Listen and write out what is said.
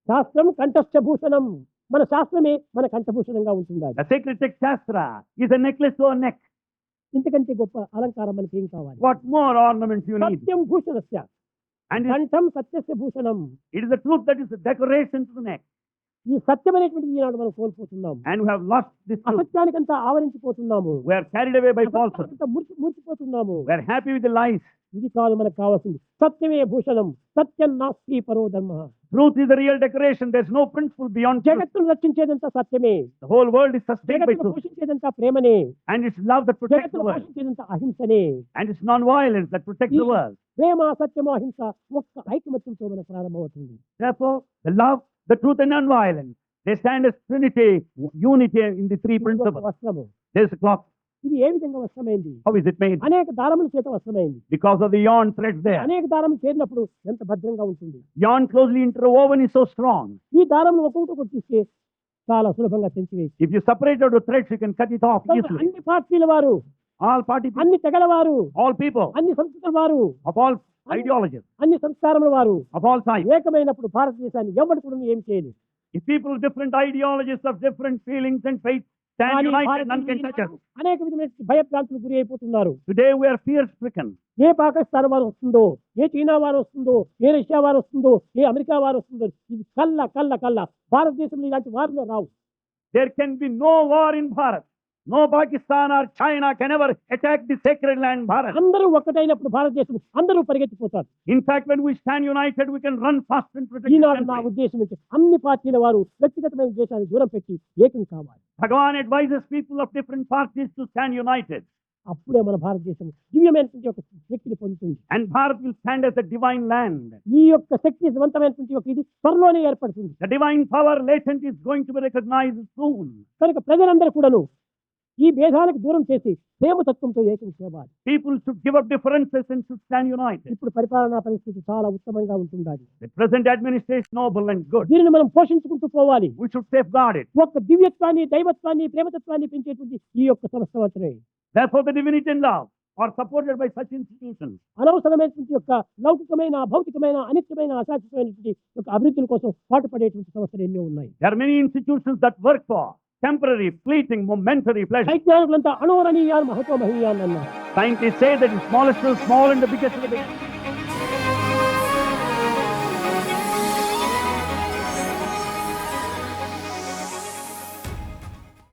శాస్త్రం కంఠస్థ భూషణం. మన శాస్త్రమే మన కంఠభూషణంగా ఉంటుండాలి. The sacred text Shastra is a necklace to our neck. ఇంతకంటే గొప్ప అలంకారం మనకి ఏం కావాలి? What more ornaments you need? Satyam భూషణస్య And కంఠం సత్యస్య Bhushanam. it is the truth that is the decoration to the neck. ఈ సత్యం అనేటువంటిది ఈనాడు మనం కోల్పోతున్నాము. And we have lost this truth. అసత్యానికంతా ఆవరించిపోతున్నాము. We are carried away by falsehood. అసత్యానికంతా మురిసిపోతున్నాము. We are happy with the lies. ఇది కాదు మనకు కావాల్సింది. సత్యమే భూషణం. సత్యం నాస్తి పరో ధర్మః. Truth is the real decoration. There is no principle beyond truth. జగత్తును రక్షించేదంతా సత్యమే. The whole world is sustained by జగత్తును truth. పోషించేదంతా ప్రేమనే. And it's love that protects the జగత్తును world. పోషించేదంతా అహింసనే. And it's non-violence that protects the world. ప్రేమ సత్యము అహింస ఒక్క ఐకమత్యంతో మనకు ప్రారంభమవుతుంది. Therefore, the love, the truth and non-violence, they stand as trinity, unity in the three ఇది ఒక principles. వస్త్రము. There's a cloth. ఇది ఏ విధంగా వస్త్రమైంది? How is it made? అనేక దారముల చేత వస్త్రమైంది. Because of the yarn threads there. అనేక దారములు చేరినప్పుడు ఎంత భద్రంగా ఉంటుంది. Yarn closely interwoven is so strong. ఈ దారములు ఒక్కొక్కటి తీస్తే చాలా సులభంగా తెంచివేసి If you separate out the threads, you can cut it off easily. అన్ని పార్టీల వారు, All party people, అన్ని తెగల వారు, all people, అన్ని సంస్కృతుల వారు, of all ideologies, అన్ని సంస్కారముల వారు of all types. ఏకమైనప్పుడు భారతదేశాన్ని ఎవరు కూడా ఏం చేయలేదు. If people of different ideologies, of different feelings and faiths stand కానీ united, none can touch us. అనేక విధమైన భయభ్రాంతులకు గురి అయిపోతున్నారు. Today we are fear-stricken. ఏ పాకిస్తాన్ వారు వస్తుందో, ఏ చైనా వారు వస్తుందో, ఏ రష్యా వారు వస్తుందో, ఏ అమెరికా వారు వస్తుందో, ఇది కల్ల భారతదేశంలో ఇలాంటి వారులే రావు. There can be no war in Bharat. No Pakistan or China can ever attack the sacred land Bharat. అందరూ ఒక్కటైనప్పుడు భారతదేశం అందరూ పరిగెత్తిపోతారు. In fact, when we stand united, we can run fast and protect the ఈనాడు నా country. ఉద్దేశం ఏంటి? అన్ని పార్టీల వారు వ్యక్తిగతమైన దేశాన్ని దూరం పెట్టి ఏకం కావాలి. Bhagavan advises people of different parties to stand united. అప్పుడే మన భారతదేశం దివ్యమైనటువంటి ఒక శక్తిని పొందుతుంది. And Bharat will stand as a divine land. ఈ యొక్క శక్తివంతమైనటువంటి ఒక ఇది త్వరలోనే ఏర్పడుతుంది. The divine power latent is going to be recognized soon. కనుక ప్రజలందరూ కూడాను ఈ భేదాలకు దూరం చేసి ప్రేమతత్వంతో ఏకం చేయాలి. People should give up differences and should stand united. ఇప్పుడు పరిపాలనా పరిస్థితి చాలా ఉత్తమంగా ఉంటుండాలి. The present administration noble and good. దీనిని మనం పోషించుకుంటూ పోవాలి. We should safeguard it. ఒక దివ్యత్వాన్ని, దైవత్వాన్ని, ప్రేమతత్వాన్ని పెంచేటువంటి ఈ యొక్క సంస్థ మాత్రమే. Therefore, the divinity and love are supported by such institutions. అనవసరమైనటువంటి యొక్క లౌకికమైన, భౌతికమైన, అనిత్యమైన, అశాశ్వతమైనటువంటి యొక్క అభివృద్ధుల కోసం పాటుపడేటువంటి సంస్థలు ఎన్నో ఉన్నాయి. There are many institutions that work for temporary, fleeting, momentary pleasure. వైజ్ఞానికులంతా అణోరణీయాన్ Mahato మహీయాన్ అన్నారు. Scientists say that the smallest is small and the biggest is big.